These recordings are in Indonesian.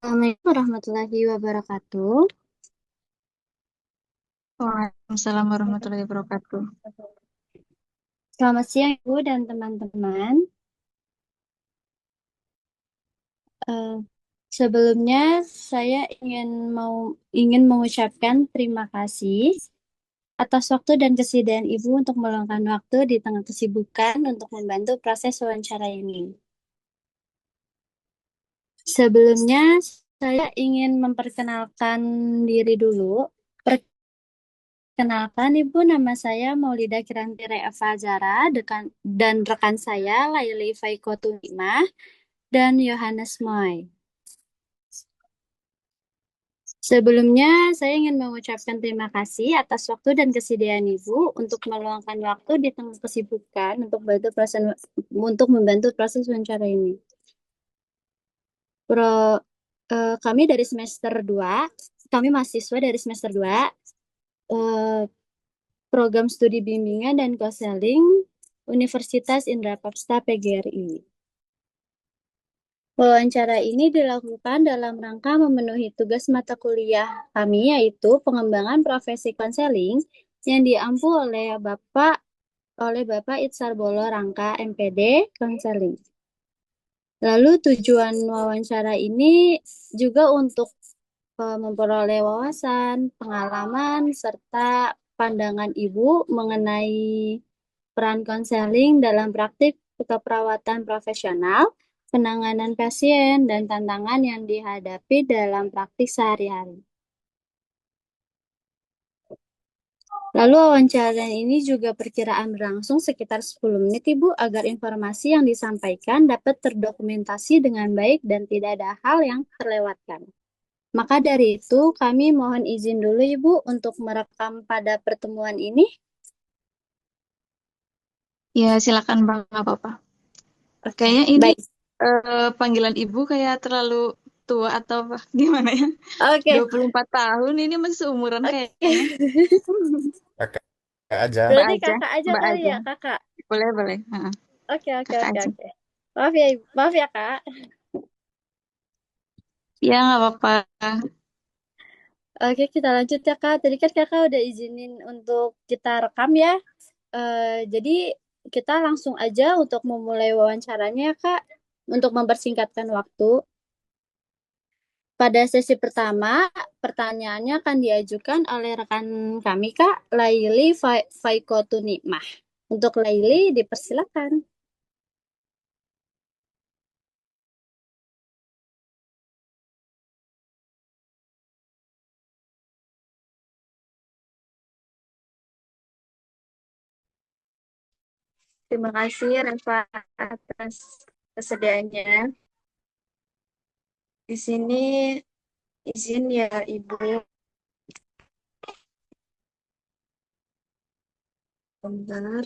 Assalamualaikum warahmatullahi wabarakatuh. Waalaikumsalam warahmatullahi wabarakatuh. Selamat siang Ibu dan teman-teman. Eh, Sebelumnya saya ingin mengucapkan terima kasih atas waktu dan kesediaan Ibu untuk meluangkan waktu di tengah kesibukan untuk membantu proses wawancara ini. Sebelumnya saya ingin memperkenalkan diri dulu. Perkenalkan Ibu, nama saya Maulida Kiranti Eva Zara dan rekan saya Laili Faiko Tumimah dan Yohanes Moy. Sebelumnya, saya ingin mengucapkan terima kasih atas waktu dan kesediaan Ibu untuk meluangkan waktu di tengah kesibukan untuk membantu proses wawancara ini. Pro, Kami dari semester 2, kami mahasiswa dari semester 2, eh, program studi bimbingan dan konseling Universitas Indraprasta PGRI. Wawancara ini dilakukan dalam rangka memenuhi tugas mata kuliah kami, yaitu pengembangan profesi konseling yang diampu oleh Bapak Itsar Bolo Rangka MPD Konseling. Lalu tujuan wawancara ini juga untuk memperoleh wawasan, pengalaman, serta pandangan Ibu mengenai peran konseling dalam praktik keperawatan profesional, penanganan pasien, dan tantangan yang dihadapi dalam praktik sehari-hari. Lalu wawancara ini juga perkiraan berlangsung sekitar 10 menit, Ibu, agar informasi yang disampaikan dapat terdokumentasi dengan baik dan tidak ada hal yang terlewatkan. Maka dari itu, kami mohon izin dulu, Ibu, untuk merekam pada pertemuan ini. Ya, silakan Bang, nggak apa-apa. Oke, Kayaknya ini baik. panggilan Ibu kayak terlalu tua atau apa? Gimana ya? Oke, 24 tahun ini masih seumuran oke. kayaknya. Kakak aja. Mbak Berarti aja, kakak aja Mbak kali aja. ya, kakak. Boleh, boleh. Oke, oke, Kakak oke, aja. oke. Maaf ya, maaf ya, Kak. Ya, nggak apa-apa. Oke, kita lanjut ya, Kak. Tadi kan kakak udah izinin untuk kita rekam ya. Jadi kita langsung aja untuk memulai wawancaranya, ya, Kak. Untuk mempersingkatkan waktu. Pada sesi pertama, pertanyaannya akan diajukan oleh rekan kami, Kak, Laili Faikotunimah. Untuk Laili, dipersilakan. Terima kasih Reva atas kesediaannya. Di sini izin ya Ibu. Bentar.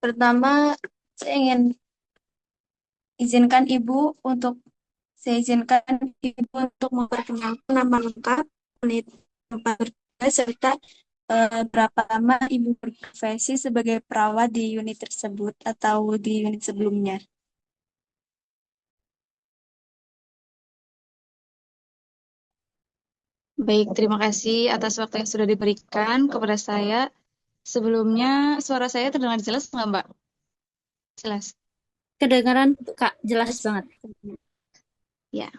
Pertama, saya ingin izinkan Ibu untuk saya izinkan Ibu untuk memperkenalkan nama lengkap, unit tempat kerja, serta berapa lama Ibu berprofesi sebagai perawat di unit tersebut atau di unit sebelumnya. Baik, terima kasih atas waktu yang sudah diberikan kepada saya. Sebelumnya, suara saya terdengar jelas nggak, Mbak? Jelas. Kedengaran, Kak, jelas Yes. banget. Ya.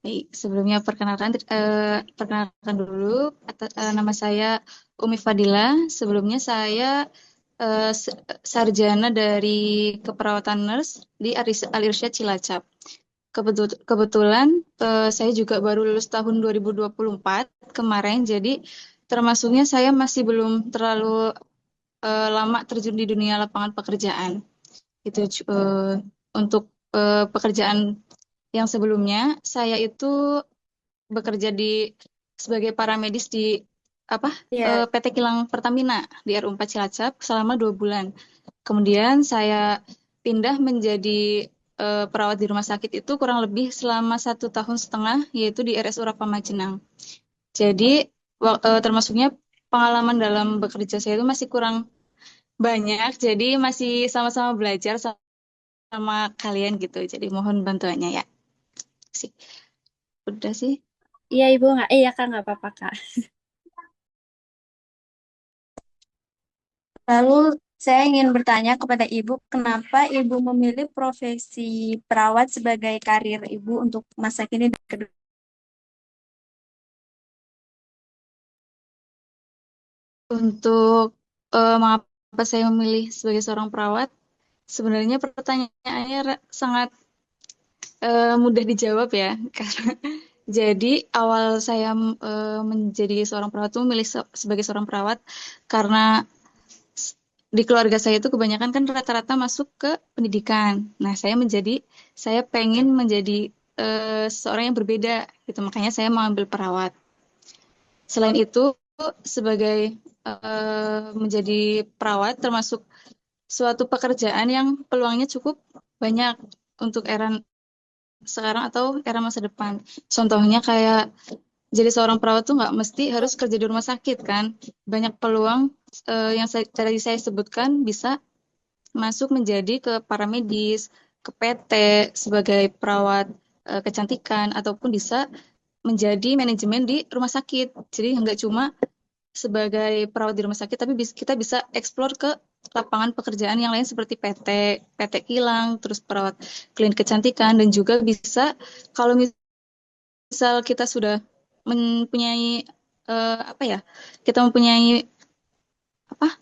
Baik, sebelumnya perkenalkan dulu nama saya Umi Fadila. Sebelumnya saya sarjana dari keperawatan nurse di Al Irsyad Cilacap. Kebetulan saya juga baru lulus tahun 2024 kemarin, jadi termasuknya saya masih belum terlalu lama terjun di dunia lapangan pekerjaan. Itu untuk pekerjaan yang sebelumnya saya itu bekerja sebagai paramedis di Ya, PT Kilang Pertamina di RU 4 Cilacap selama 2 bulan. Kemudian saya pindah menjadi perawat di rumah sakit itu kurang lebih selama 1 tahun setengah, yaitu di RSU Rafa Majenang. Jadi termasuknya pengalaman dalam bekerja saya itu masih kurang banyak. Jadi masih sama-sama belajar sama kalian gitu. Jadi mohon bantuannya ya. Sih. Udah sih. Iya Ibu, nggak? Ya Kak, nggak apa-apa Kak. Lalu saya ingin bertanya kepada Ibu, kenapa Ibu memilih profesi perawat sebagai karir Ibu untuk masa kini dan ke depan? Untuk mengapa saya memilih sebagai seorang perawat, sebenarnya pertanyaannya sangat mudah dijawab ya, karena jadi awal saya menjadi seorang perawat itu memilih sebagai seorang perawat karena di keluarga saya itu kebanyakan kan rata-rata masuk ke pendidikan. Nah, saya pengen menjadi seorang yang berbeda gitu, makanya saya mengambil perawat. Selain itu, sebagai menjadi perawat termasuk suatu pekerjaan yang peluangnya cukup banyak untuk era sekarang atau era masa depan. Contohnya kayak jadi seorang perawat tuh nggak mesti harus kerja di rumah sakit kan. Banyak peluang yang tadi saya sebutkan bisa masuk menjadi ke paramedis, ke PT sebagai perawat kecantikan ataupun bisa menjadi manajemen di rumah sakit. Jadi nggak cuma sebagai perawat di rumah sakit, tapi kita bisa eksplor ke lapangan pekerjaan yang lain seperti PT kilang, terus perawat klinik kecantikan, dan juga bisa kalau misal kita sudah mempunyai apa ya, kita mempunyai apa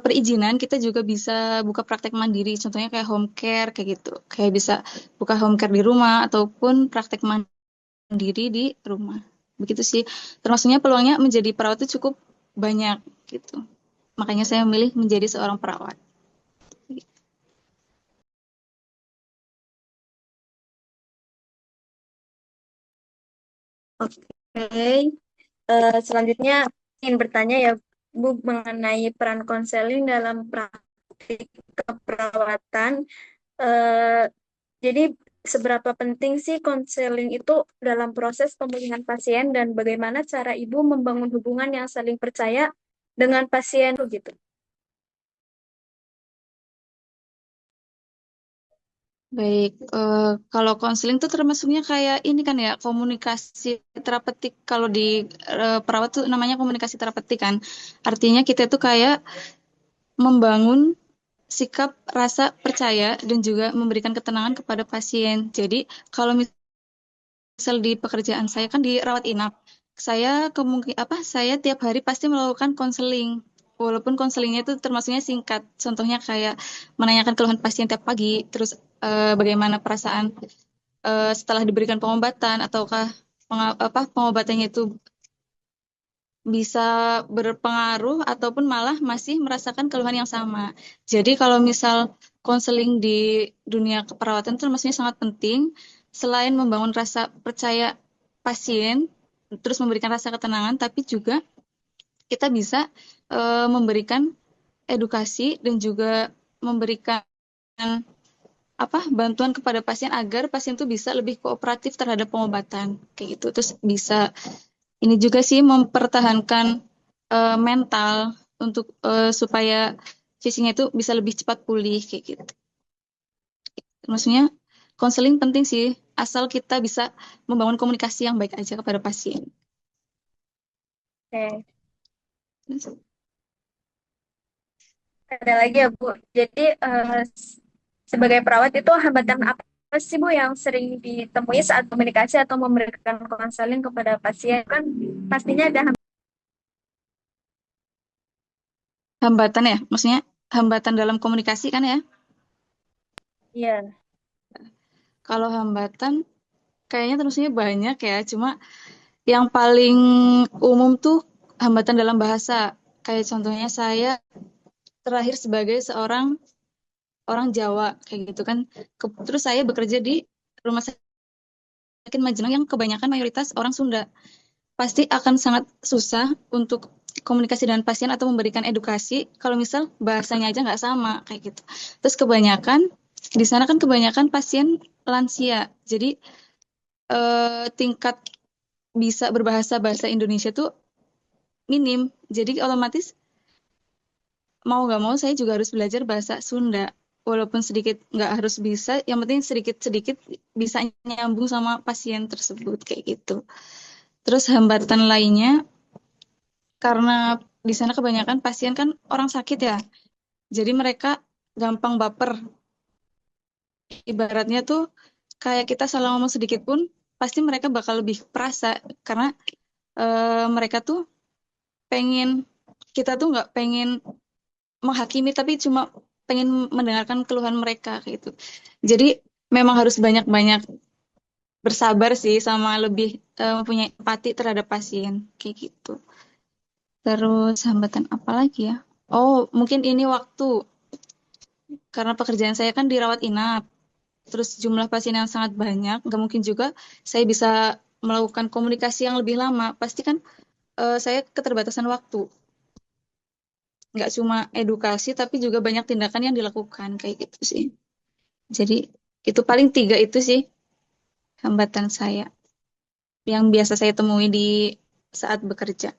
perizinan, kita juga bisa buka praktek mandiri, contohnya kayak home care kayak gitu, kayak bisa buka home care di rumah ataupun praktek mandiri di rumah. Begitu sih, termasuknya peluangnya menjadi perawat itu cukup banyak gitu. Makanya saya memilih menjadi seorang perawat. Oke, selanjutnya ingin bertanya ya Bu mengenai peran konseling dalam praktik keperawatan. Eh, jadi seberapa penting sih konseling itu dalam proses pemulihan pasien dan bagaimana cara Ibu membangun hubungan yang saling percaya dengan pasien gitu? Baik, kalau konseling tuh termasuknya kayak ini kan ya, komunikasi terapeutik. Kalau di perawat tuh namanya komunikasi terapeutik kan. Artinya kita tuh kayak membangun sikap rasa percaya dan juga memberikan ketenangan kepada pasien. Jadi kalau misal di pekerjaan saya kan di rawat inap, saya tiap hari pasti melakukan konseling. Walaupun konselingnya itu termasuknya singkat, contohnya kayak menanyakan keluhan pasien tiap pagi, terus bagaimana perasaan setelah diberikan pengobatan, ataukah pengobatannya itu bisa berpengaruh ataupun malah masih merasakan keluhan yang sama. Jadi kalau misal konseling di dunia keperawatan itu maksudnya sangat penting, selain membangun rasa percaya pasien, terus memberikan rasa ketenangan, tapi juga kita bisa memberikan edukasi dan juga memberikan bantuan kepada pasien agar pasien itu bisa lebih kooperatif terhadap pengobatan kayak gitu. Terus bisa ini juga sih mempertahankan mental untuk supaya fisiknya itu bisa lebih cepat pulih kayak gitu. Maksudnya konseling penting sih, asal kita bisa membangun komunikasi yang baik aja kepada pasien. Oke, ada lagi ya Bu. Jadi sebagai perawat itu hambatan apa sih Bu yang sering ditemui saat komunikasi atau memberikan konseling kepada pasien? Kan pastinya ada Hambatan ya, maksudnya hambatan dalam komunikasi kan ya. Iya. Kalau hambatan kayaknya terusnya banyak ya, cuma yang paling umum tuh hambatan dalam bahasa. Kayak contohnya saya terakhir sebagai seorang orang Jawa kayak gitu kan. Terus saya bekerja di rumah sakit Majenang yang kebanyakan mayoritas orang Sunda. Pasti akan sangat susah untuk komunikasi dengan pasien atau memberikan edukasi kalau misal bahasanya aja nggak sama kayak gitu. Terus kebanyakan di sana kan kebanyakan pasien lansia. Jadi tingkat bisa berbahasa bahasa Indonesia tuh minim. Jadi otomatis mau nggak mau saya juga harus belajar bahasa Sunda. Walaupun sedikit nggak harus bisa, yang penting sedikit-sedikit bisa nyambung sama pasien tersebut kayak gitu. Terus hambatan lainnya karena di sana kebanyakan pasien kan orang sakit ya. Jadi mereka gampang baper. Ibaratnya tuh kayak kita salah ngomong sedikit pun pasti mereka bakal lebih perasa karena mereka tuh pengen kita tuh nggak pengen menghakimi tapi cuma pengen mendengarkan keluhan mereka kayak gitu. Jadi memang harus banyak-banyak bersabar sih sama lebih mempunyai empati terhadap pasien kayak gitu. Terus hambatan apa lagi ya? Oh, mungkin ini waktu karena pekerjaan saya kan dirawat inap. Terus jumlah pasien yang sangat banyak, nggak mungkin juga saya bisa melakukan komunikasi yang lebih lama. Pasti kan saya keterbatasan waktu. Nggak cuma edukasi, tapi juga banyak tindakan yang dilakukan kayak gitu sih. Jadi itu paling tiga itu sih hambatan saya yang biasa saya temui di saat bekerja.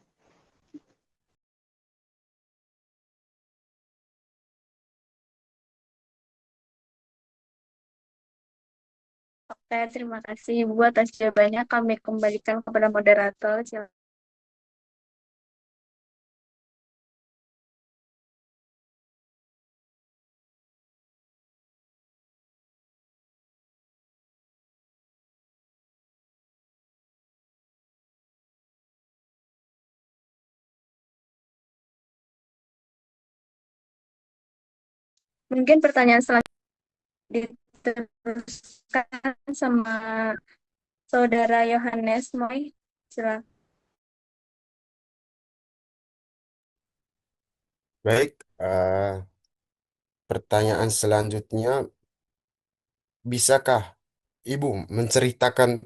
Oke, terima kasih Ibu atas jawabannya. Kami kembalikan kepada moderator. Silakan. Mungkin pertanyaan selanjutnya diteruskan sama Saudara Yohanes Moy. Silakan. Baik, pertanyaan selanjutnya, bisakah Ibu menceritakan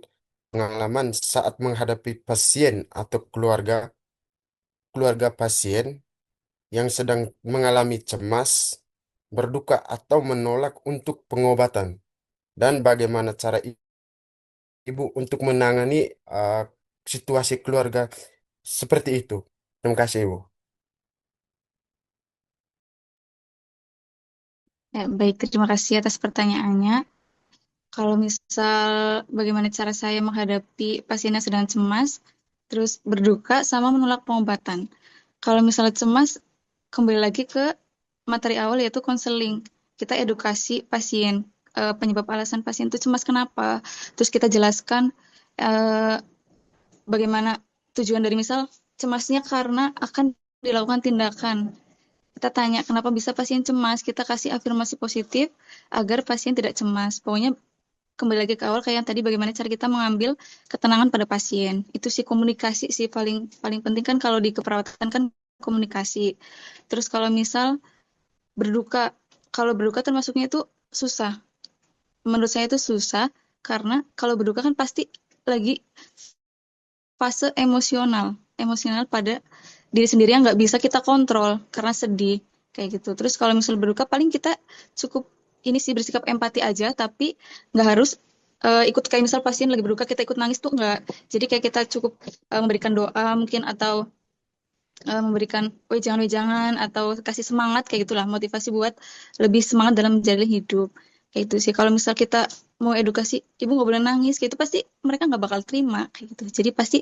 pengalaman saat menghadapi pasien atau keluarga keluarga pasien yang sedang mengalami cemas, berduka atau menolak untuk pengobatan, dan bagaimana cara Ibu untuk menangani uh, situasi keluarga seperti itu? Terima kasih, Ibu. Ya, baik, terima kasih atas pertanyaannya. Kalau misal bagaimana cara saya menghadapi pasien yang sedang cemas, terus berduka sama menolak pengobatan. Kalau misalnya cemas, kembali lagi ke materi awal yaitu konseling. Kita edukasi pasien, penyebab alasan pasien itu cemas kenapa. Terus kita jelaskan eh, bagaimana tujuan dari misal cemasnya karena akan dilakukan tindakan. Kita tanya kenapa bisa pasien cemas, kita kasih afirmasi positif agar pasien tidak cemas. Pokoknya kembali lagi ke awal kayak yang tadi bagaimana cara kita mengambil ketenangan pada pasien. Itu sih komunikasi sih paling paling penting kan kalau di keperawatan kan komunikasi. Terus kalau misal berduka, kalau berduka termasuknya itu susah. Menurut saya itu susah karena kalau berduka kan pasti lagi fase emosional, emosional pada diri sendiri yang nggak bisa kita kontrol karena sedih kayak gitu. Terus kalau misal berduka paling kita cukup ini sih bersikap empati aja, tapi nggak harus ikut kayak misal pasien lagi berduka kita ikut nangis tuh nggak. Jadi kayak kita cukup memberikan doa mungkin atau memberikan wejangan-wejangan atau kasih semangat kayak gitulah motivasi buat lebih semangat dalam menjalani hidup kayak itu sih. Kalau misal kita mau edukasi ibu nggak boleh nangis kayak itu pasti mereka nggak bakal terima kayak gitu. Jadi pasti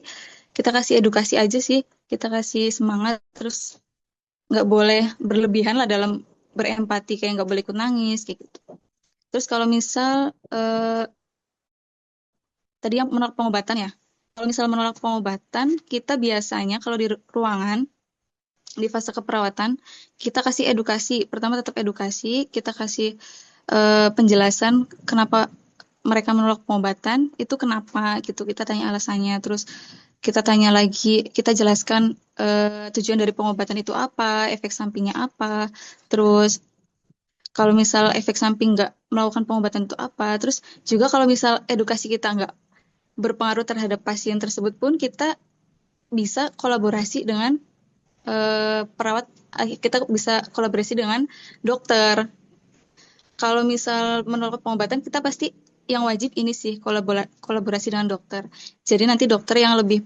kita kasih edukasi aja sih, kita kasih semangat terus nggak boleh berlebihan lah dalam berempati kayak nggak boleh ikut nangis kayak gitu. Terus kalau misal tadi yang menolak pengobatan ya, kalau misal menolak pengobatan kita biasanya kalau di ruangan di fase keperawatan kita kasih edukasi. Pertama tetap edukasi, kita kasih penjelasan kenapa mereka menolak pengobatan itu kenapa gitu. Kita tanya alasannya, terus kita tanya lagi, kita jelaskan tujuan dari pengobatan itu apa, efek sampingnya apa, terus kalau misal efek samping nggak melakukan pengobatan itu apa, terus juga kalau misal edukasi kita nggak berpengaruh terhadap pasien tersebut pun kita bisa kolaborasi dengan perawat, kita bisa kolaborasi dengan dokter. Kalau misal menolak pengobatan kita pasti yang wajib ini sih kolaborasi dengan dokter. Jadi nanti dokter yang lebih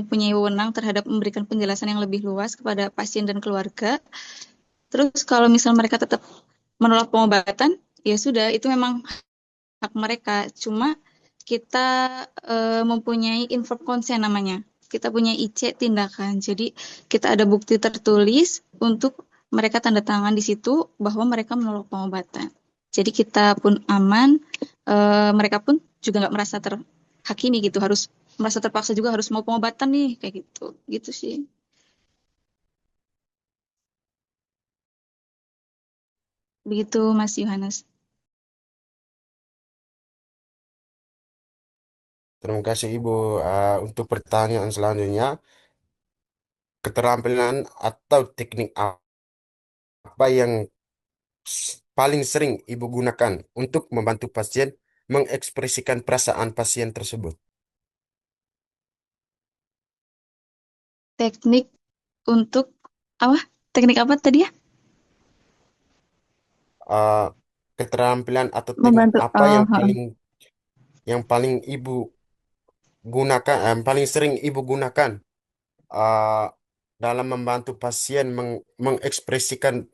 mempunyai wewenang terhadap memberikan penjelasan yang lebih luas kepada pasien dan keluarga. Terus kalau misal mereka tetap menolak pengobatan, ya sudah itu memang hak mereka. Cuma kita mempunyai informed consent namanya. Kita punya IC tindakan. Jadi kita ada bukti tertulis untuk mereka tanda tangan di situ bahwa mereka menolak pengobatan. Jadi kita pun aman, mereka pun juga nggak merasa terhakimi gitu, harus merasa terpaksa juga harus mau pengobatan nih kayak gitu, gitu sih. Begitu Mas Yohanes. Terima kasih Ibu. Untuk pertanyaan selanjutnya, keterampilan atau teknik apa yang paling sering Ibu gunakan untuk membantu pasien mengekspresikan perasaan pasien tersebut? Teknik untuk apa? Teknik apa tadi ya? Uh, Keterampilan atau teknik Membantu. apa Oh, yang paling Ibu gunakan, paling sering Ibu gunakan uh, dalam membantu pasien mengekspresikan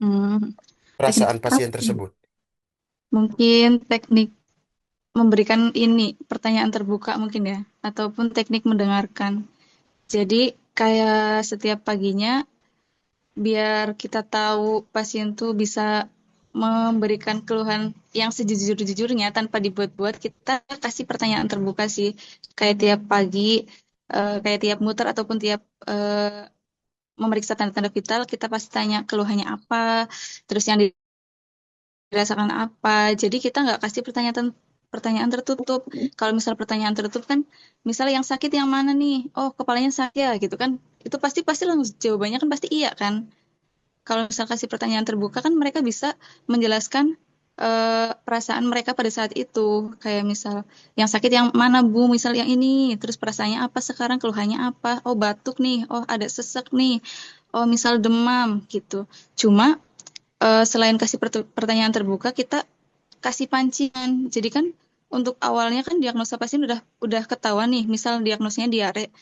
hmm, teknik perasaan apa? pasien tersebut? Mungkin teknik memberikan ini pertanyaan terbuka mungkin ya, ataupun teknik mendengarkan. Jadi kayak setiap paginya biar kita tahu pasien tuh bisa memberikan keluhan yang sejujur-jujurnya tanpa dibuat-buat, kita kasih pertanyaan terbuka sih. Kayak tiap pagi, kayak tiap muter ataupun tiap memeriksa tanda-tanda vital, kita pasti tanya keluhannya apa, terus yang dirasakan apa. Jadi kita nggak kasih pertanyaan tertutup. Kalau misal pertanyaan tertutup kan, misal yang sakit yang mana nih? Oh, kepalanya sakit ya gitu kan. Itu pasti pasti langsung jawabannya kan pasti iya kan. Kalau misal kasih pertanyaan terbuka kan mereka bisa menjelaskan perasaan mereka pada saat itu. Kayak misal yang sakit yang mana Bu? Misal yang ini. Terus perasaannya apa sekarang? Keluhannya apa? Oh, batuk nih. Oh, ada sesek nih. Oh, misal demam gitu. Cuma selain kasih pertanyaan terbuka, kita kasih pancingan. Jadi kan untuk awalnya kan diagnosa pasien udah ketahuan nih, misal diagnosanya diare.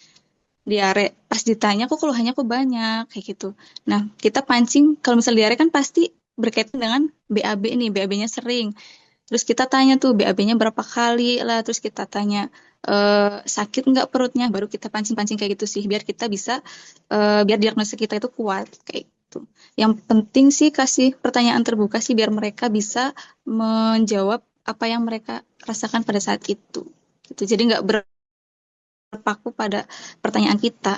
Diare pas ditanya kok keluhannya kok banyak kayak gitu. Nah, kita pancing kalau misal diare kan pasti berkaitan dengan BAB nih, BAB-nya sering. Terus kita tanya tuh BAB-nya berapa kali lah, terus kita tanya sakit nggak perutnya, baru kita pancing-pancing kayak gitu sih, biar kita bisa biar diagnosa kita itu kuat kayak gitu. Yang penting sih kasih pertanyaan terbuka sih biar mereka bisa menjawab apa yang mereka rasakan pada saat itu. Gitu. Jadi nggak berpaku pada pertanyaan kita.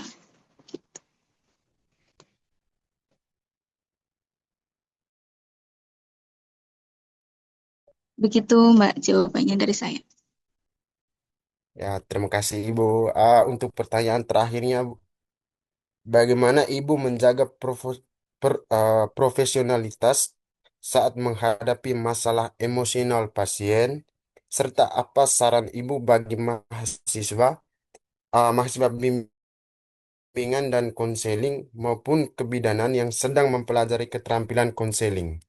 Begitu Mbak jawabannya dari saya. Ya, terima kasih Ibu. Untuk pertanyaan terakhirnya, bagaimana Ibu menjaga profesionalitas saat menghadapi masalah emosional pasien, serta apa saran Ibu bagi mahasiswa bimbingan dan konseling maupun kebidanan yang sedang mempelajari keterampilan konseling?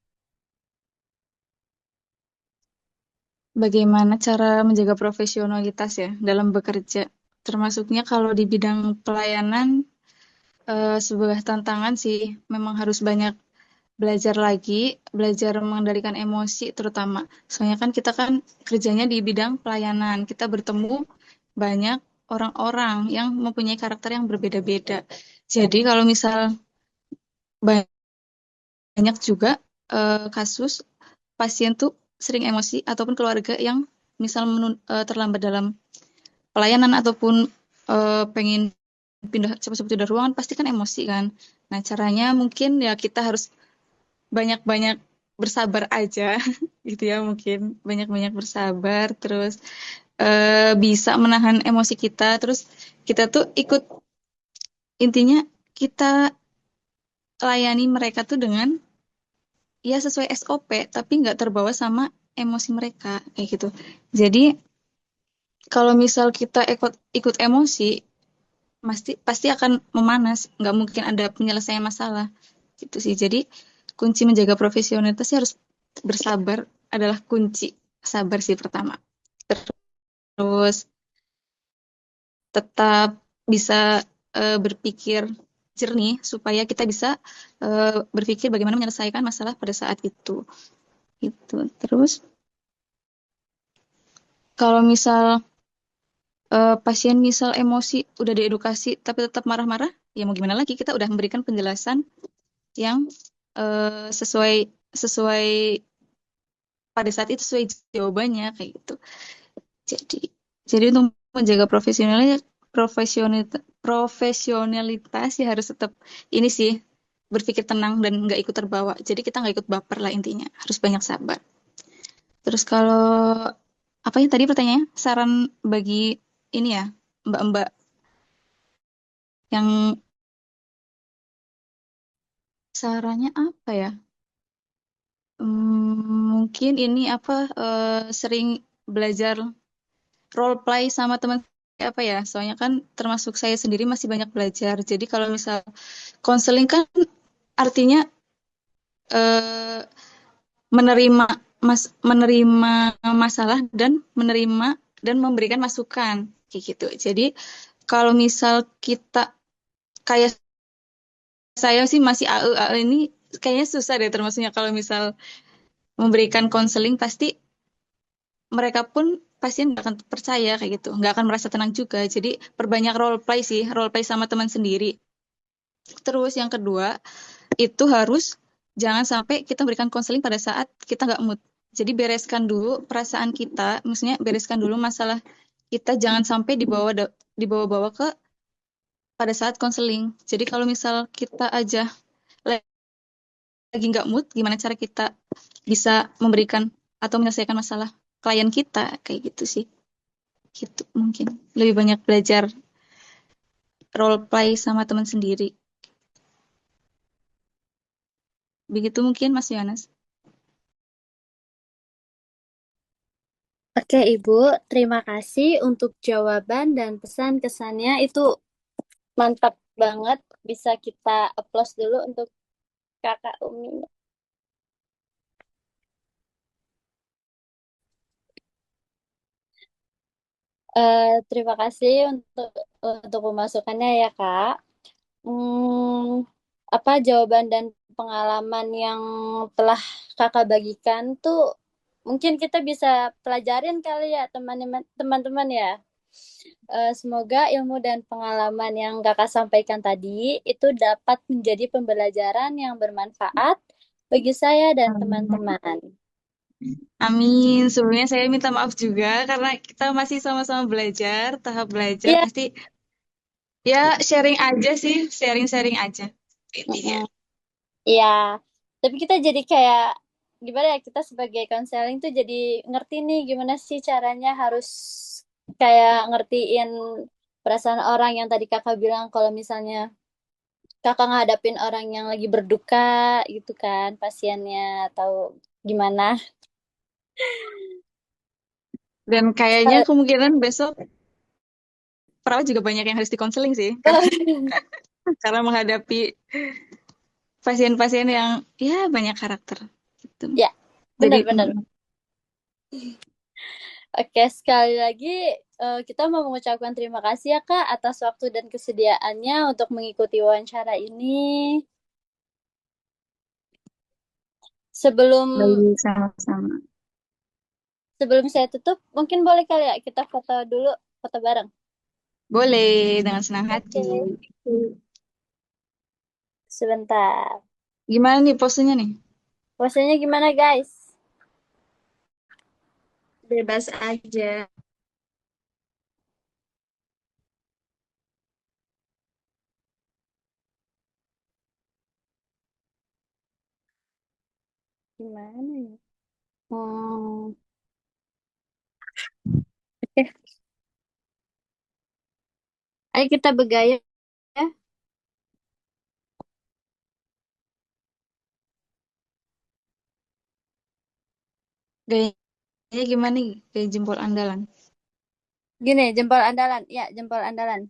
Bagaimana cara menjaga profesionalitas ya dalam bekerja? Termasuknya kalau di bidang pelayanan, sebuah tantangan sih. Memang harus banyak belajar lagi, belajar mengendalikan emosi terutama. Soalnya kan kita kan kerjanya di bidang pelayanan. Kita bertemu banyak orang-orang yang mempunyai karakter yang berbeda-beda. Jadi kalau misal banyak juga kasus pasien tuh sering emosi ataupun keluarga yang misal terlambat dalam pelayanan ataupun pengen pindah cepat-cepat pindah ruangan pasti kan emosi kan. Nah, caranya mungkin ya kita harus banyak-banyak bersabar aja gitu ya mungkin banyak-banyak bersabar terus bisa menahan emosi kita terus kita tuh ikut intinya kita layani mereka tuh dengan ya sesuai SOP tapi nggak terbawa sama emosi mereka kayak gitu. Jadi kalau misal kita ikut emosi pasti akan memanas, nggak mungkin ada penyelesaian masalah gitu sih. Jadi kunci menjaga profesionalitas sih harus bersabar adalah kunci. Sabar sih pertama. Terus tetap bisa berpikir jernih supaya kita bisa berpikir bagaimana menyelesaikan masalah pada saat itu. Itu. Terus kalau misal pasien misal emosi udah diedukasi tapi tetap marah-marah, ya mau gimana lagi? Kita udah memberikan penjelasan yang sesuai sesuai pada saat itu sesuai jawabannya kayak gitu. Jadi jadi untuk menjaga profesionalitas ya harus tetap ini sih berpikir tenang dan nggak ikut terbawa. Jadi kita nggak ikut baper lah intinya. Harus banyak sabar. Terus kalau apa ya tadi pertanyaannya? Saran bagi ini ya, mbak-mbak yang sarannya apa ya? Mungkin ini apa sering belajar role play sama teman apa ya? Soalnya kan termasuk saya sendiri masih banyak belajar. Jadi kalau misal konseling kan artinya eh, menerima menerima masalah dan menerima dan memberikan masukan kayak gitu. Jadi kalau misal kita kayak saya sih masih AE ini kayaknya susah deh termasuknya kalau misal memberikan konseling pasti mereka pun pasien nggak akan percaya kayak gitu, nggak akan merasa tenang juga. Jadi perbanyak role play sih, role play sama teman sendiri. Terus yang kedua itu harus jangan sampai kita berikan konseling pada saat kita nggak mood. Jadi bereskan dulu perasaan kita, maksudnya bereskan dulu masalah kita, jangan sampai dibawa-bawa ke pada saat konseling. Jadi kalau misal kita aja lagi nggak mood, gimana cara kita bisa memberikan atau menyelesaikan masalah klien kita kayak gitu sih. Gitu mungkin lebih banyak belajar role play sama teman sendiri. Begitu mungkin Mas Yohanes. Oke, Ibu, terima kasih untuk jawaban dan pesan kesannya itu mantap banget. Bisa kita applause dulu untuk Kakak Umi. Terima kasih untuk pemasukannya ya, Kak. Hmm, apa jawaban dan pengalaman yang telah Kakak bagikan tuh mungkin kita bisa pelajarin kali ya teman-teman ya. Semoga ilmu dan pengalaman yang Kakak sampaikan tadi itu dapat menjadi pembelajaran yang bermanfaat bagi saya dan teman-teman. Amin. Sebelumnya saya minta maaf juga karena kita masih sama-sama belajar, tahap belajar Iya, pasti ya sharing aja sih, sharing-sharing aja intinya. mm-mm. Iya. Tapi kita jadi kayak gimana ya, kita sebagai konseling tuh jadi ngerti nih gimana sih caranya harus kayak ngertiin perasaan orang yang tadi Kakak bilang kalau misalnya Kakak ngadapin orang yang lagi berduka gitu kan pasiennya atau gimana. Dan kayaknya kemungkinan besok perawat juga banyak yang harus dikonseling sih karena menghadapi pasien-pasien yang ya banyak karakter gitu. Ya, Jadi benar-benar. Oke, sekali lagi kita mau mengucapkan terima kasih ya Kak atas waktu dan kesediaannya untuk mengikuti wawancara ini. Sebelum baik sama-sama. sebelum saya tutup, mungkin boleh kali ya kita foto dulu, foto bareng. Boleh dengan senang hati. Oke, sebentar. Gimana nih posenya nih? Posenya gimana guys? Bebas aja. Gimana ya? Oke, ayo kita bergaya ya. Gayanya gimana nih? Kayak jempol andalan. Gini, jempol andalan. Ya, jempol andalan.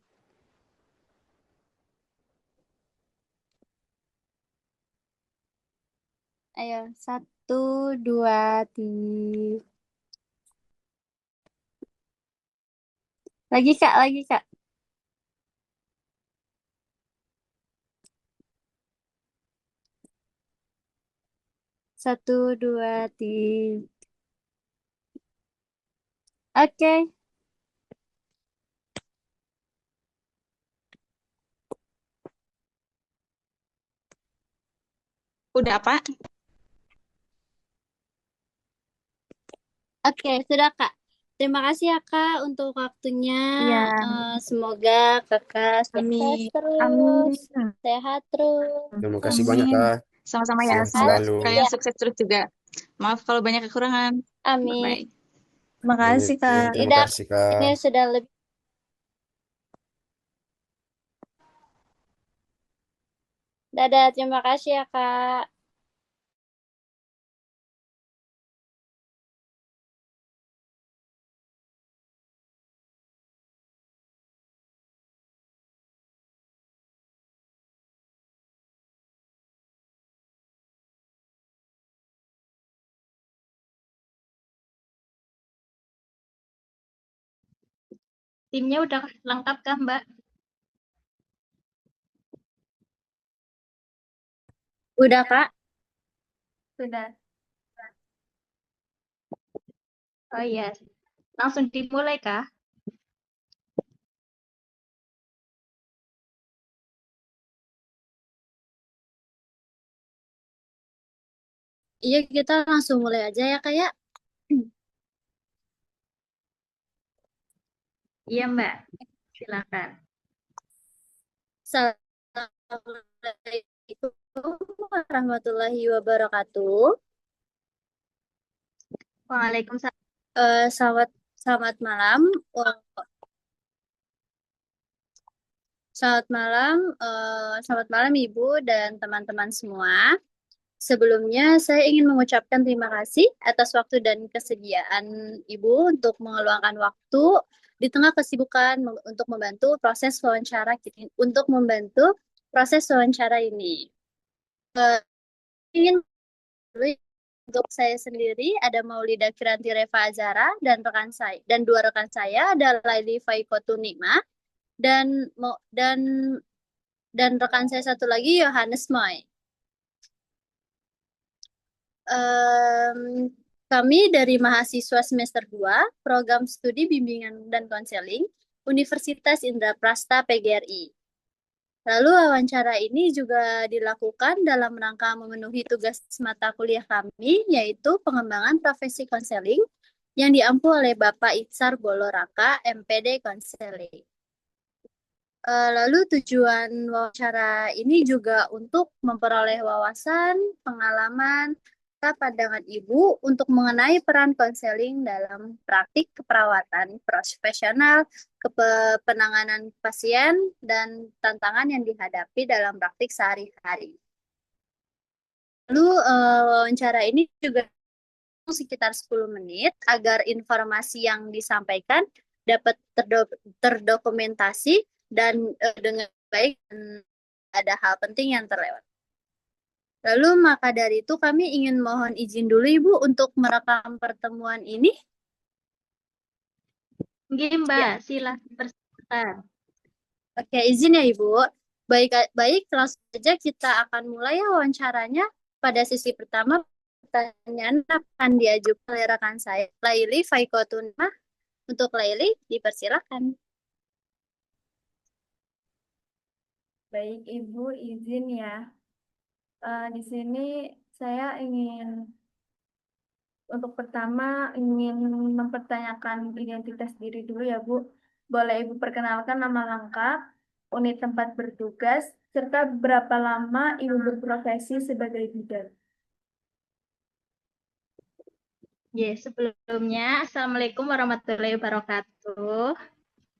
Ayo, 1, 2, 3. Lagi Kak, lagi Kak. 1, 2, 3. Oke. Udah, Pak? Oke, sudah Kak. Terima kasih ya Kak untuk waktunya. Iya. Semoga Kakak sukses Amin. terus, Amin. sehat terus. Terima kasih banyak, Amin. Kak. Sama-sama ya. Sehat Semoga selalu. kalian Ya, sukses terus juga. Maaf kalau banyak kekurangan. amin. Bye-bye. Makasih, Amin. Kak. Terima Tidak, kasih, Kak. ini sudah lebih. Dadah, terima kasih ya Kak. Timnya udah lengkap kah, Mbak? Udah Kak? Sudah. Oh iya, langsung dimulai kah? Iya, kita langsung mulai aja ya Kak ya. Iya, Mbak. Silakan. Assalamualaikum warahmatullahi wabarakatuh. Waalaikumsalam. Selamat selamat malam. Selamat malam, selamat malam Ibu dan teman-teman semua. Sebelumnya saya ingin mengucapkan terima kasih atas waktu dan kesediaan Ibu untuk meluangkan waktu di tengah kesibukan untuk membantu proses wawancara ini. Ingin dulu untuk saya sendiri ada Maulida Kiranti Reva Azara dan dua rekan saya ada Laili Faikotu Nikmah dan dan rekan saya satu lagi Yohanes Moy. Kami dari mahasiswa semester 2 program studi bimbingan dan konseling Universitas Indraprasta PGRI. Lalu wawancara ini juga dilakukan dalam rangka memenuhi tugas mata kuliah kami, yaitu pengembangan profesi konseling yang diampu oleh Bapak Itzar Boloraka, MPD Konseling. Lalu tujuan wawancara ini juga untuk memperoleh wawasan, pengalaman, serta pandangan Ibu untuk mengenai peran konseling dalam praktik keperawatan profesional, penanganan pasien, dan tantangan yang dihadapi dalam praktik sehari-hari. Lalu wawancara ini juga sekitar 10 menit agar informasi yang disampaikan dapat terdokumentasi dan dengan baik dan ada hal penting yang terlewat. Lalu maka dari itu kami ingin mohon izin dulu Ibu untuk merekam pertemuan ini. Nggih, Mbak. Ya. Silakan bersilakan. Oke, izin ya Ibu. Baik, langsung saja kita akan mulai ya wawancaranya. Pada sesi pertama, pertanyaan akan diajukan oleh rekan saya, Laili Faikotuna. Untuk Laili, dipersilakan. Baik, Ibu, izin ya. Di sini saya untuk pertama ingin mempertanyakan identitas diri dulu ya, Bu. Boleh Ibu perkenalkan nama lengkap, unit tempat bertugas, serta berapa lama Ibu berprofesi sebagai bidan. Sebelumnya, Assalamualaikum warahmatullahi wabarakatuh.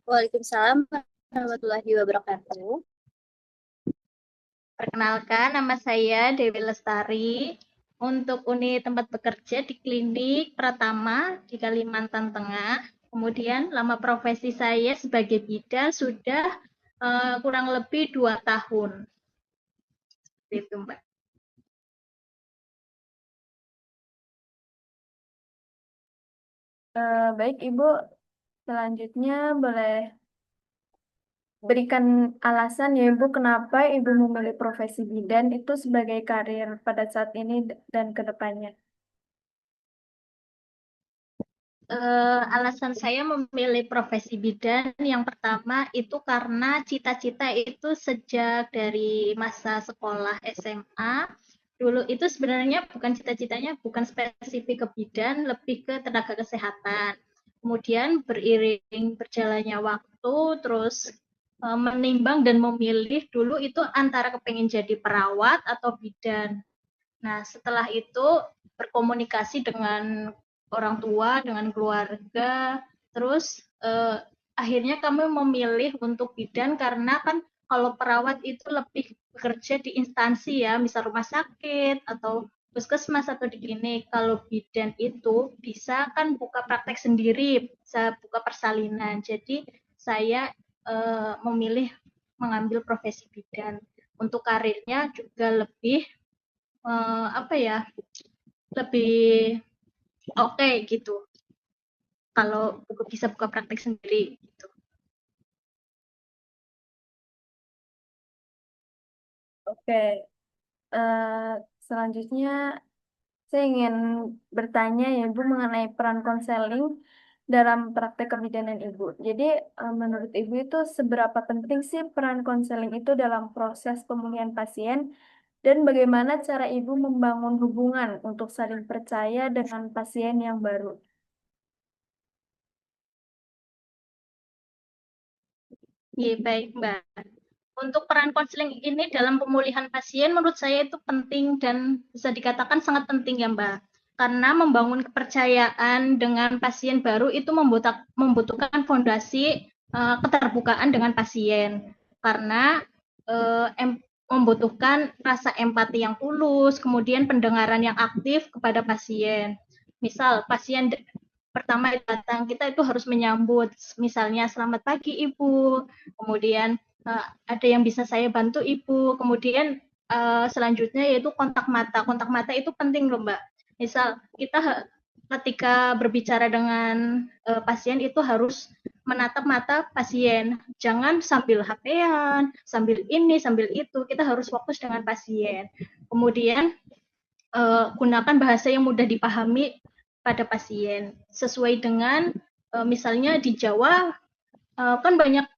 Waalaikumsalam warahmatullahi wabarakatuh. Perkenalkan, nama saya Dewi Lestari. Untuk unit tempat bekerja di klinik Pratama di Kalimantan Tengah. Kemudian lama profesi saya sebagai bidan sudah kurang lebih 2 tahun. Seperti itu, Mbak. Baik, Ibu. Selanjutnya boleh berikan alasan ya Ibu kenapa Ibu memilih profesi bidan itu sebagai karir pada saat ini dan ke depannya. Alasan saya memilih profesi bidan yang pertama itu karena cita-cita itu sejak dari masa sekolah SMA. Dulu itu sebenarnya bukan cita-citanya, bukan spesifik ke bidan, lebih ke tenaga kesehatan. Kemudian beriring berjalannya waktu, terus menimbang dan memilih dulu itu antara kepengen jadi perawat atau bidan. Nah, setelah itu berkomunikasi dengan orang tua, dengan keluarga, terus akhirnya kami memilih untuk bidan karena kan kalau perawat itu lebih bekerja di instansi ya, misal rumah sakit atau puskesmas atau di klinik. Kalau bidan itu bisa kan buka praktek sendiri, bisa buka persalinan. Jadi saya memilih mengambil profesi bidan. Untuk karirnya juga lebih apa ya, lebih oke gitu kalau bisa buka praktek sendiri gitu. Oke, selanjutnya saya ingin bertanya ya Ibu mengenai peran konseling dalam praktek kebidanan Ibu. Jadi menurut Ibu itu seberapa penting sih peran konseling itu dalam proses pemulihan pasien dan bagaimana cara Ibu membangun hubungan untuk saling percaya dengan pasien yang baru? Iya, baik Mbak. Untuk peran konseling ini dalam pemulihan pasien menurut saya itu penting dan bisa dikatakan sangat penting ya Mbak. Karena membangun kepercayaan dengan pasien baru itu membutuhkan fondasi keterbukaan dengan pasien. Karena membutuhkan rasa empati yang tulus, kemudian pendengaran yang aktif kepada pasien. Misal pasien pertama datang, kita itu harus menyambut, misalnya selamat pagi Ibu, kemudian ada yang bisa saya bantu Ibu, kemudian selanjutnya yaitu kontak mata. Kontak mata itu penting loh Mbak. Misal kita ketika berbicara dengan pasien itu harus menatap mata pasien, jangan sambil HP-an, sambil ini, sambil itu, kita harus fokus dengan pasien. Kemudian gunakan bahasa yang mudah dipahami pada pasien sesuai dengan misalnya di Jawa kan banyak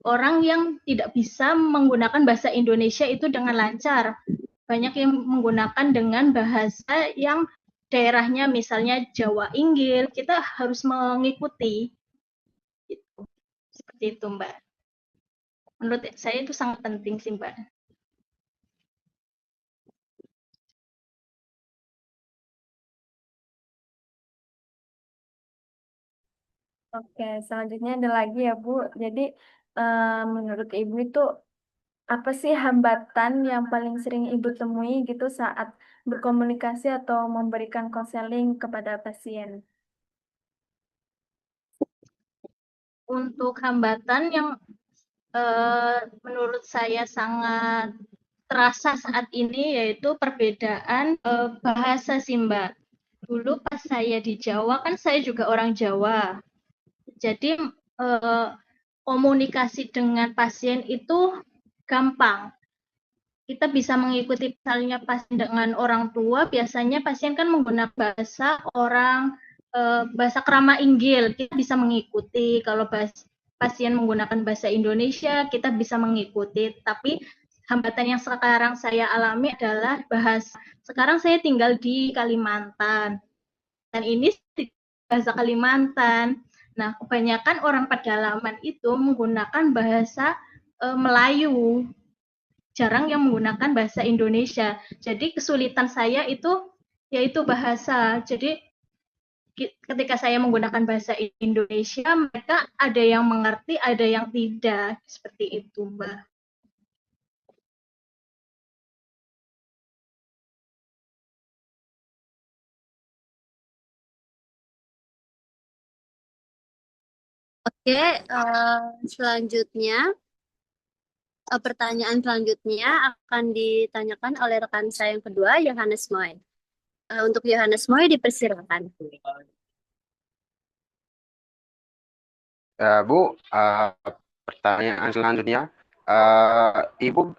orang yang tidak bisa menggunakan bahasa Indonesia itu dengan lancar. Banyak yang menggunakan dengan bahasa yang daerahnya misalnya Jawa Inggil, kita harus mengikuti. Seperti itu, Mbak. Menurut saya itu sangat penting sih, Mbak. Oke, selanjutnya ada lagi ya Bu. Jadi menurut Ibu itu apa sih hambatan yang paling sering Ibu temui gitu saat berkomunikasi atau memberikan konseling kepada pasien? Untuk hambatan yang menurut saya sangat terasa saat ini yaitu perbedaan bahasa sih Mbak. Dulu pas saya di Jawa kan saya juga orang Jawa. Jadi komunikasi dengan pasien itu gampang. Kita bisa mengikuti misalnya pasien dengan orang tua, biasanya pasien kan menggunakan bahasa orang bahasa Krama Inggil, kita bisa mengikuti. Kalau pasien menggunakan bahasa Indonesia, kita bisa mengikuti. Tapi hambatan yang sekarang saya alami adalah bahasa. Sekarang saya tinggal di Kalimantan. Dan ini bahasa Kalimantan. Nah, kebanyakan orang pedalaman itu menggunakan bahasa Melayu. Jarang yang menggunakan bahasa Indonesia. Jadi kesulitan saya itu yaitu bahasa. Jadi ketika saya menggunakan bahasa Indonesia, mereka ada yang mengerti, ada yang tidak. Seperti itu, Mbak. Oke, selanjutnya pertanyaan selanjutnya akan ditanyakan oleh rekan saya yang kedua, Yohanes Moy. Untuk Yohanes Moy dipersilakan. Bu, pertanyaan selanjutnya, Ibu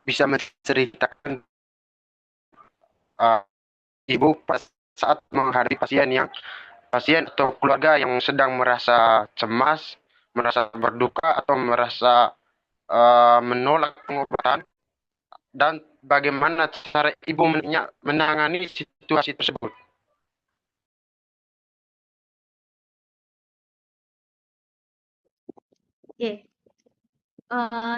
bisa menceritakan uh, Ibu pas saat menghadapi pasien atau keluarga yang sedang merasa cemas, merasa berduka atau merasa menolak pengobatan, dan bagaimana cara Ibu menangani situasi tersebut? Oke.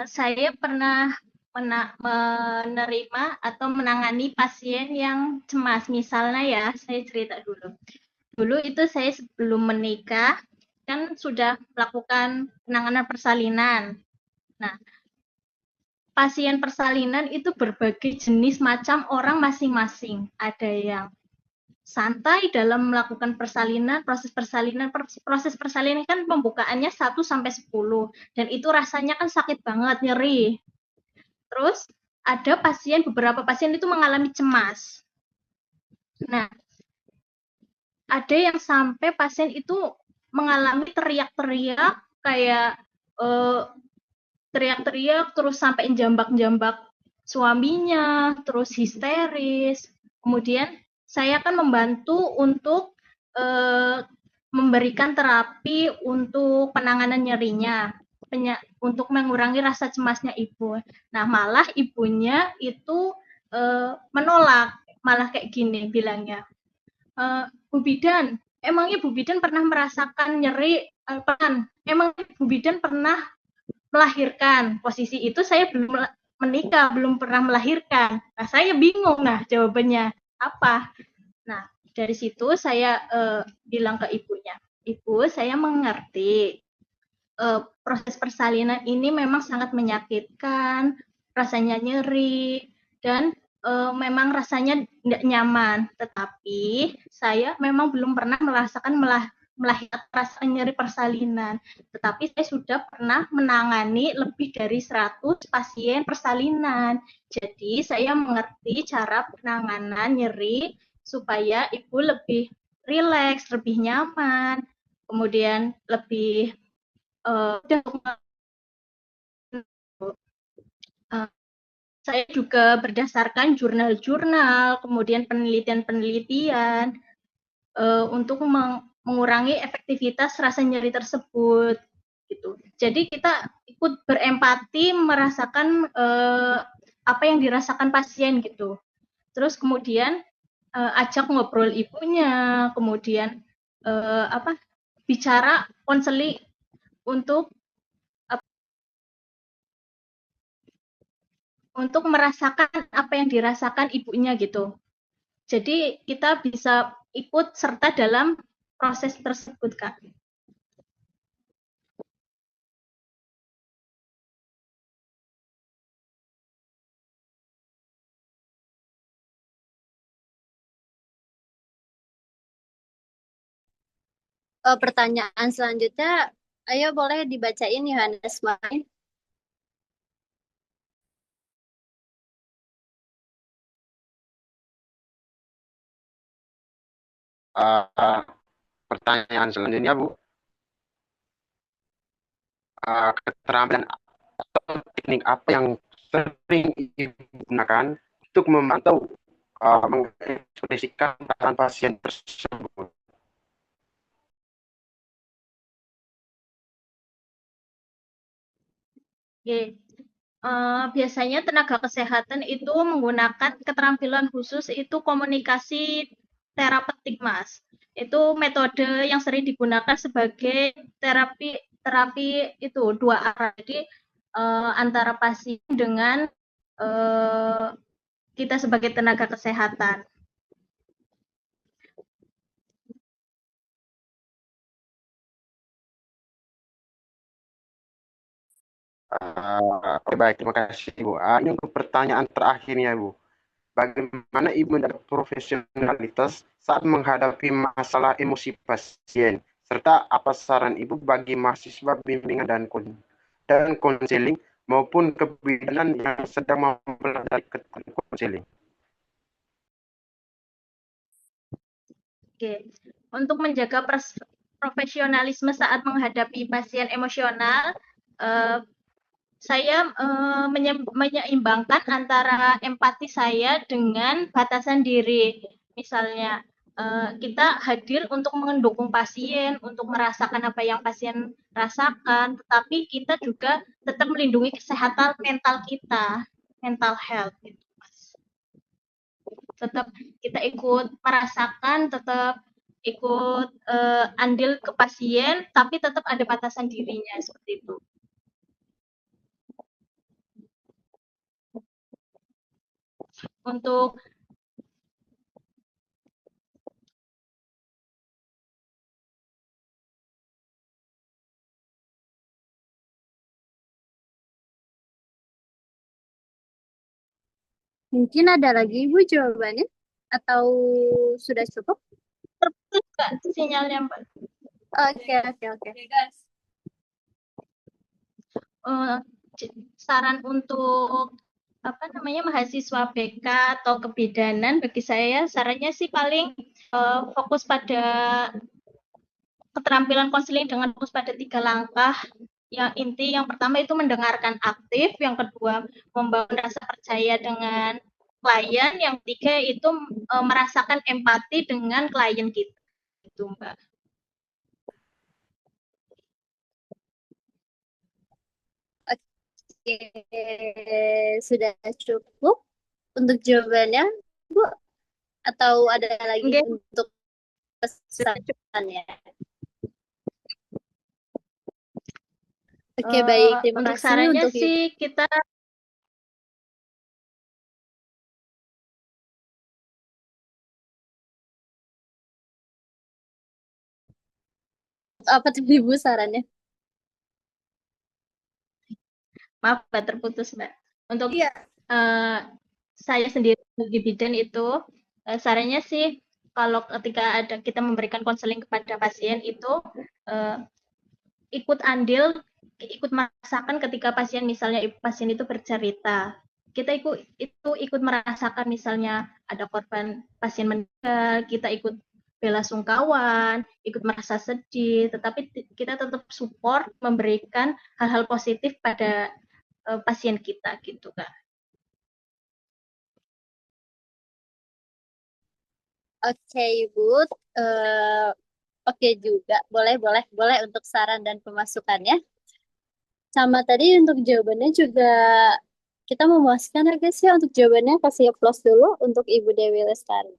Saya pernah menerima atau menangani pasien yang cemas. Misalnya ya, saya cerita dulu. Dulu itu saya sebelum menikah, kan sudah melakukan penanganan persalinan. Nah, pasien persalinan itu berbagai jenis macam orang masing-masing. Ada yang santai dalam melakukan persalinan, proses persalinan kan pembukaannya 1 sampai 10 dan itu rasanya kan sakit banget, nyeri. Terus ada beberapa pasien itu mengalami cemas. Nah, ada yang sampai pasien itu mengalami teriak-teriak kayak teriak-teriak terus sampai jambak-jambak suaminya, terus histeris. Kemudian saya akan membantu untuk memberikan terapi untuk penanganan nyerinya, untuk mengurangi rasa cemasnya ibu. Nah, malah ibunya itu menolak, malah kayak gini bilangnya, Bu Bidan, emangnya Bu Bidan pernah merasakan nyeri? Emangnya Bu Bidan pernah melahirkan? Posisi itu saya belum menikah, belum pernah melahirkan. Nah, saya bingung. Nah, jawabannya apa? Nah, dari situ saya bilang ke ibunya, Ibu, saya mengerti proses persalinan ini memang sangat menyakitkan, rasanya nyeri, dan memang rasanya tidak nyaman. Tetapi saya memang belum pernah merasakan melahirkan rasa nyeri persalinan. Tetapi saya sudah pernah menangani lebih dari 100 pasien persalinan. Jadi saya mengerti cara penanganan nyeri supaya ibu lebih rileks, lebih nyaman, kemudian lebih saya juga berdasarkan jurnal-jurnal, kemudian penelitian-penelitian untuk mengurangi efektivitas rasa nyeri tersebut. Gitu. Jadi kita ikut berempati merasakan apa yang dirasakan pasien gitu. Terus kemudian ajak ngobrol ibunya, kemudian bicara konseling untuk merasakan apa yang dirasakan ibunya gitu. Jadi kita bisa ikut serta dalam proses tersebut, Kak. Pertanyaan selanjutnya, ayo boleh dibacain Yohanes main. Pertanyaan selanjutnya, Bu, keterampilan atau teknik apa yang sering digunakan untuk memantau mengekspresikan perasaan pasien tersebut? Oke. Biasanya tenaga kesehatan itu menggunakan keterampilan khusus itu komunikasi terapeutik, Mas. Itu metode yang sering digunakan sebagai terapi itu dua arah. Jadi antara pasien dengan kita sebagai tenaga kesehatan. Oke, baik, terima kasih, Bu. Ini untuk pertanyaan terakhirnya, Bu. Bagaimana Ibu menjaga profesionalitas saat menghadapi masalah emosi pasien? Serta apa saran Ibu bagi mahasiswa bimbingan dan konseling maupun kebidanan yang sedang mempelajari konseling? Oke. Untuk menjaga profesionalisme saat menghadapi pasien emosional, saya menyeimbangkan antara empati saya dengan batasan diri. Misalnya, kita hadir untuk mendukung pasien, untuk merasakan apa yang pasien rasakan, tetapi kita juga tetap melindungi kesehatan mental kita, mental health gitu, Mas. Tetap kita ikut merasakan, tetap ikut andil ke pasien, tapi tetap ada batasan dirinya seperti itu. Untuk Mungkin ada lagi Ibu jawabannya? Atau sudah cukup? terputus Kak sinyalnya Mbak. Oke. Saran untuk mahasiswa BK atau kebidanan bagi saya sarannya sih paling fokus pada keterampilan konseling dengan fokus pada 3 langkah yang inti. Yang pertama itu mendengarkan aktif, yang kedua membangun rasa percaya dengan klien, yang ketiga itu merasakan empati dengan klien kita. Itu Mbak. Oke, sudah cukup untuk jawabannya, Bu? Atau ada lagi Oke. untuk pesannya? Oke, baik. Terima Untuk kasih sarannya untuk sih kita apa tuh Ibu sarannya? maaf Mbak terputus Mbak. Untuk saya sendiri bagi bidan itu sarannya sih kalau ketika ada kita memberikan konseling kepada pasien itu ikut andil, ikut merasakan ketika pasien misalnya pasien itu bercerita. Kita ikut merasakan misalnya ada korban pasien meninggal, kita ikut bela sungkawan, ikut merasa sedih, tetapi kita tetap support memberikan hal-hal positif pada pasien kita gitu Kak. Oke, Ibu. Oke juga, boleh untuk saran dan pemasukannya. Sama tadi untuk jawabannya juga kita memuaskan ya guys ya. Untuk jawabannya kasih applause dulu untuk Ibu Dewi Lestari.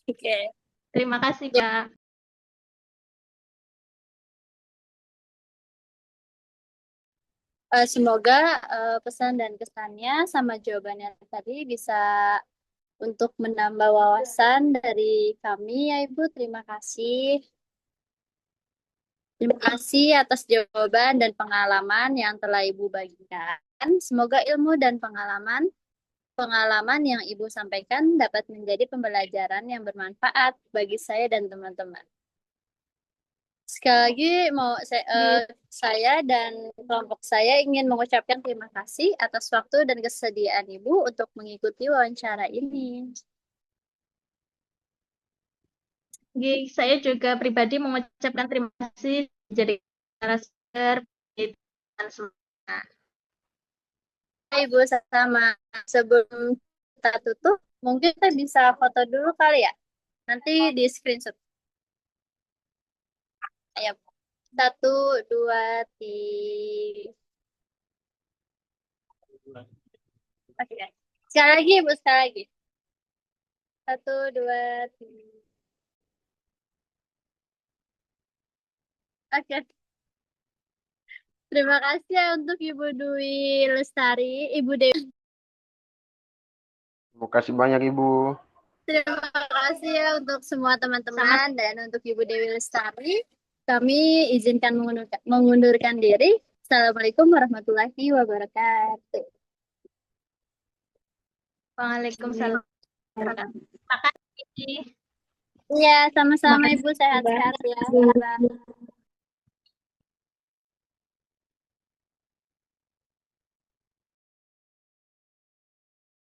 Oke. Terima kasih Kak. Semoga pesan dan kesannya sama jawabannya tadi bisa untuk menambah wawasan dari kami ya Ibu. Terima kasih. Terima kasih atas jawaban dan pengalaman yang telah Ibu bagikan. Semoga ilmu dan pengalaman yang Ibu sampaikan dapat menjadi pembelajaran yang bermanfaat bagi saya dan teman-teman. Sekali lagi saya dan kelompok saya ingin mengucapkan terima kasih atas waktu dan kesediaan Ibu untuk mengikuti wawancara ini. Saya juga pribadi mengucapkan terima kasih jadi narasumber dan semua. Ibu sama sebelum kita tutup, mungkin kita bisa foto dulu kali ya. Nanti di screenshot. Ayo, 1, 2, 3. Oke. Sekali lagi, Ibu, sekali lagi. 1, 2, 3. Oke. Terima kasih ya untuk Ibu Dwi Lestari, Ibu Dewi. Terima kasih banyak Ibu. Terima kasih ya untuk semua teman-teman dan untuk Ibu Dewi Lestari. Kami izinkan mengundurkan diri. Assalamualaikum warahmatullahi wabarakatuh. Waalaikumsalam. Terima kasih. Iya, sama-sama Ibu, sehat-sehat ya.